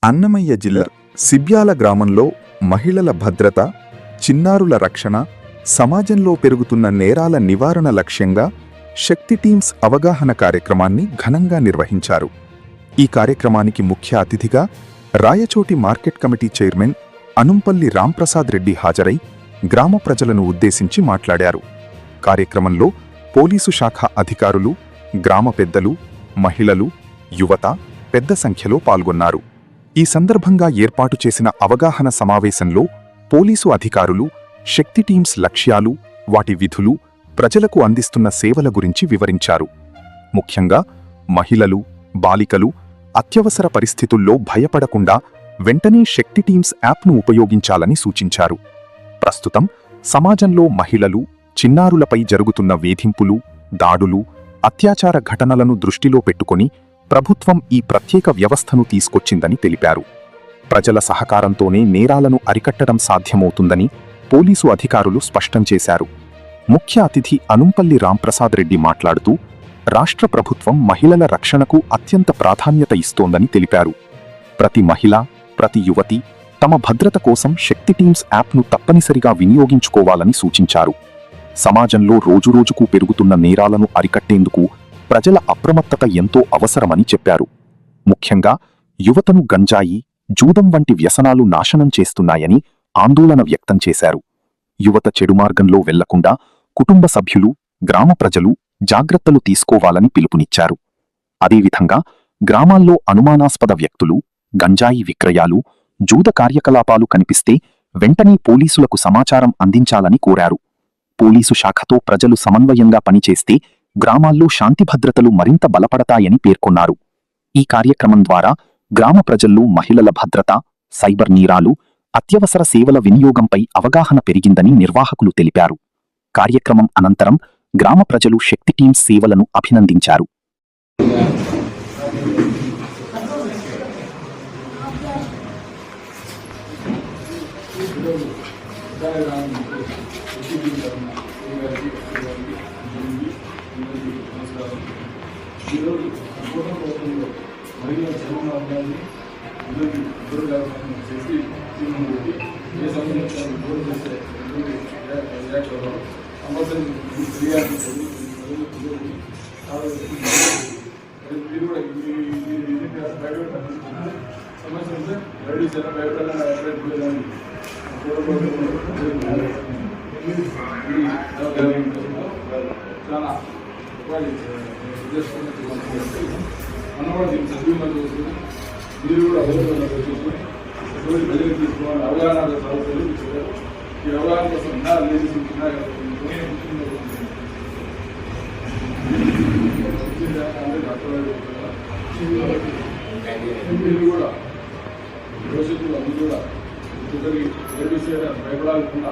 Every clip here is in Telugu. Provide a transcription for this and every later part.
అన్నమయ్య జిల్లా సిబ్యాల గ్రామంలో మహిళల భద్రత, చిన్నారుల రక్షణ, సమాజంలో పెరుగుతున్న నేరాల నివారణ లక్ష్యంగా శక్తి టీమ్స్ అవగాహన కార్యక్రమాన్ని ఘనంగా నిర్వహించారు. ఈ కార్యక్రమానికి ముఖ్య అతిథిగా Rayachoti market committee chairman Anumpalli Ramprasad Reddy హాజరై గ్రామ ప్రజలను ఉద్దేశించి మాట్లాడారు. కార్యక్రమంలో పోలీసు శాఖ అధికారులు, గ్రామ పెద్దలు, మహిళలు, యువత పెద్ద సంఖ్యలో పాల్గొన్నారు. ఈ సందర్భంగా ఏర్పాటు చేసిన అవగాహన సమావేశంలో పోలీసు అధికారులు శక్తి టీమ్స్ లక్ష్యాలు, వాటి విధులు, ప్రజలకు అందిస్తున్న సేవల గురించి వివరించారు. ముఖ్యంగా మహిళలు, బాలికలు అత్యవసర పరిస్థితుల్లో భయపడకుండా వెంటనే శక్తి టీమ్స్ యాప్ను ఉపయోగించాలని సూచించారు. ప్రస్తుతం సమాజంలో మహిళలు, చిన్నారులపై జరుగుతున్న వేధింపులు, దాడులు, అత్యాచార ఘటనలను దృష్టిలో పెట్టుకొని ప్రభుత్వం ఈ ప్రత్యేక వ్యవస్థను తీసుకొచ్చిందని తెలిపారు. ప్రజల సహకారంతోనే నేరాలను అరికట్టడం సాధ్యమవుతుందని పోలీసు అధికారులు స్పష్టం చేశారు. ముఖ్య అతిథి అనుంపల్లి రాంప్రసాద్ రెడ్డి మాట్లాడుతూ రాష్ట్ర ప్రభుత్వం మహిళల రక్షణకు అత్యంత ప్రాధాన్యత ఇస్తోందని తెలిపారు. ప్రతి మహిళ, ప్రతి యువతి తమ భద్రత కోసం శక్తి టీమ్స్ యాప్ను తప్పనిసరిగా వినియోగించుకోవాలని సూచించారు. సమాజంలో రోజురోజుకు పెరుగుతున్న నేరాలను అరికట్టేందుకు ప్రజల అప్రమత్తత ఎంతో అవసరమని చెప్పారు. ముఖ్యంగా యువతను గంజాయి, జూదం వంటి వ్యసనాలు నాశనం చేస్తున్నాయని ఆందోళన వ్యక్తం చేశారు. యువత చెడు మార్గంలో వెళ్లకుండా కుటుంబ సభ్యులు, గ్రామ ప్రజలు జాగ్రత్తలు తీసుకోవాలని పిలుపునిచ్చారు. అదేవిధంగా గ్రామాల్లో అనుమానాస్పద వ్యక్తులు, గంజాయి విక్రయాలు, జూద కార్యకలాపాలు కనిపిస్తే వెంటనే పోలీసులకు సమాచారం అందించాలని కోరారు. పోలీసు శాఖతో ప్రజలు సమన్వయంగా పనిచేస్తే గ్రామాల్లో శాంతి భద్రతలు మరింత బలపడతాయని పేర్కొన్నారు. ఈ కార్యక్రమం ద్వారా గ్రామ ప్రజల్లో మహిళల భద్రత, సైబర్ నేరాలు, అత్యవసర సేవల వినియోగంపై అవగాహన పెరిగిందని నిర్వాహకులు తెలిపారు. కార్యక్రమం అనంతరం గ్రామ ప్రజలు శక్తి టీమ్స్ సేవలను అభినందించారు. ఈరోజు సంపూర్ణ ప్రభుత్వంలో మహిళల క్షేమంగా ఉండాలి, అందరికీ ఇద్దరు చేసి పెట్టి ఏ సమస్య దూరం చేస్తే కంపల్సరీ ఫిర్యాదు మీరు కూడా ప్రైవేట్ సమస్య ఉంటే ప్రైవేట్ చేయాలి, ప్రైవేట్ చాలా మనం కూడా దీన్ని సద్వినియోగం చేసుకుని మీరు కూడా అవగాహన చేసుకుని ప్రజలకు తీసుకోవాలి. అవగాహన ఈ అవగాహన కోసం మీరు కూడా భవిష్యత్తులో అన్ని కూడా ఒకరికి భయపడాలనుకున్నా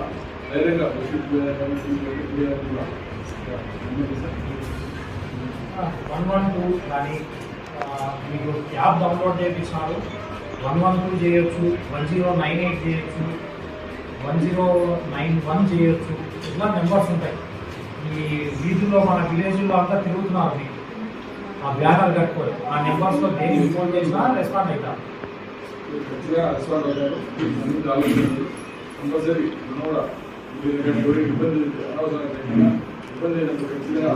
ధైర్యంగా భవిష్యత్తు కూడా 112 కానీ మీకు యాప్ డౌన్లోడ్ చేయించినారు. 112 చేయొచ్చు, 1098 చేయొచ్చు, 1091 చేయొచ్చు. ఇట్లా నెంబర్స్ ఉంటాయి. ఈ వీధుల్లో మన విలేజ్లో అంతా తిరుగుతున్నారు. మీకు ఆ బ్యానర్ కట్టుకోవాలి. ఆ నెంబర్స్లో దేని రిపోర్ట్ చేసినా రెస్పాండ్ అవుతారు. కంపల్సరీ కూడా ఇబ్బంది అనవసరం ఇబ్బంది ఖచ్చితంగా